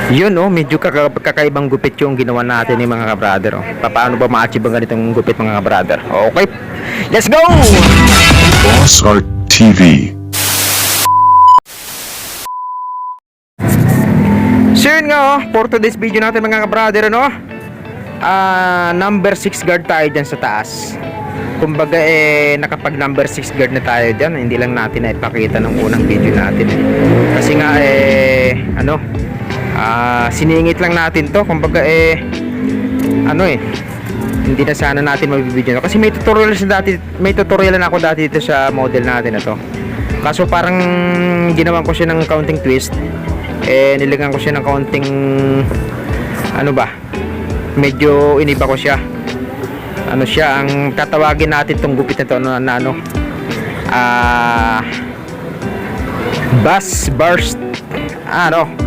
Yun oh, medyo kakaibang gupit yung ginawa natin ni mga kabrader oh. Paano ba ma-achieve ang ganitong gupit mga kabrader? Okay, let's go! Boss Art TV. So yun nga oh, for today's video natin mga kabrader ano, number 6 guard tayo dyan sa taas. Kumbaga nakapag number 6 guard na tayo dyan. Hindi lang natin na ipakita ng unang video natin kasi nga siningit lang natin to. Kumbaga hindi na sana natin mabibideo kasi may tutorial na ako dati dito sa model natin na to. Kaso parang ginawan ko siya ng counting twist, nilagyan ko siya ng counting medyo iniba ko siya. Ang tatawagin natin tong gupit na to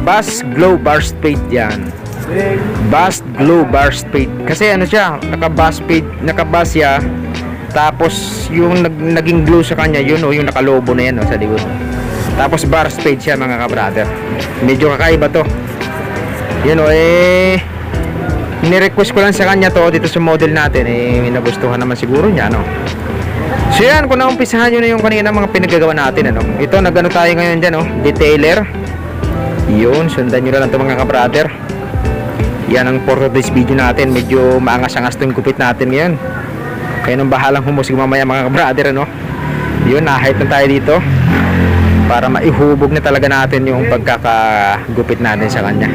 bass glow burst fade yan. Bass glow burst fade kasi naka-bass siya, tapos yung naging glow sa kanya yun yung nakalobo na yan sa likod, tapos burst fade siya mga kabrother. Medyo kakaiba to. Ni-request ko lang sa kanya to dito sa model natin, nagustuhan naman siguro niya So yan, kung naumpisahan nyo na yung kanina mga pinagagawa natin ito nagano tayo ngayon dyan detailer. Yun, sundan nyo na lang ito mga kabrother. Yan ang for this video natin. Medyo maangas-angas itong gupit natin ngayon. Kaya nang bahalang humusig mamaya mga kabrother Yun, na-height na tayo dito para maihubog na talaga natin yung pagkakagupit natin sa kanya.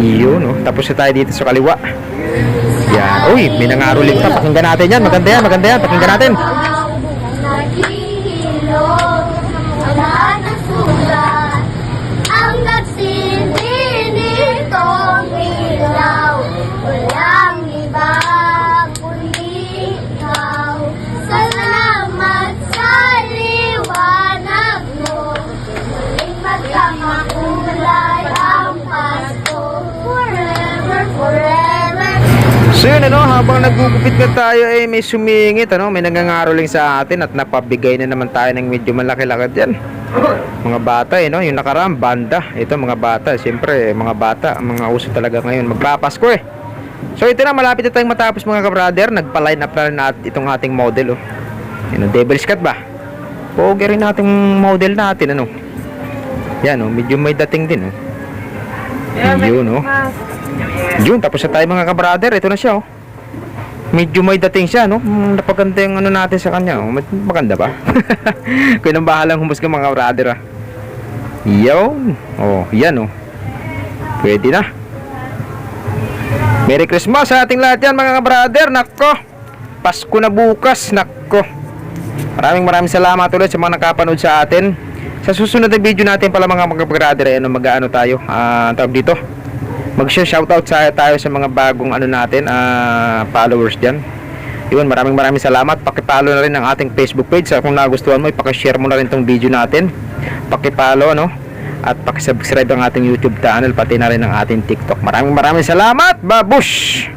Yun tapos na tayo dito sa kaliwa. Yan, uy, may nangaruling pa. Pakinggan natin yan, maganda yan, pakinggan natin. Ang nagsindi nitong ilaw, walang iba kundi ikaw. Salamat sa liwanag mo, muling magkakakulay ang Pasko. Forever, forever. So yun habang nagugupit na tayo may sumingit may nangangaroling sa atin at napabigay na naman tayo ng medyo malaki-laki dyan. Mga bata yung nakaraan banda, ito mga bata, siyempre mga bata, mga uso talaga ngayon magpapasko So ito na, malapit na tayong matapos mga kabrader. Nagpa-line up na rin natin itong ating model Devil's Cut ba? Pogi rin nating model natin Yan medyo may dating din Yun, tapos na tayo mga kabrader. Ito na siya medyo may dating siya napaganda yung natin sa kanya maganda ba? Kaya nang bahalang humusga mga kabrader Yun, yan pwede na. Merry Christmas sa ating lahat yan mga kabrader. Nako, Pasko na bukas. Nako, maraming salamat ulit sa mga nakapanood sa atin. Sa susunod na video natin pala mga kabrader mag-ano tayo tawag dito, mag-shoutout tayo sa mga bagong natin followers dyan. Yun, maraming salamat. Pakipollow na rin ang ating Facebook page. Kung nagustuhan mo, pakishare mo na rin tong video natin. Pakipollow at pakisubscribe ang ating YouTube channel, pati na rin ang ating TikTok. Maraming salamat. Babush!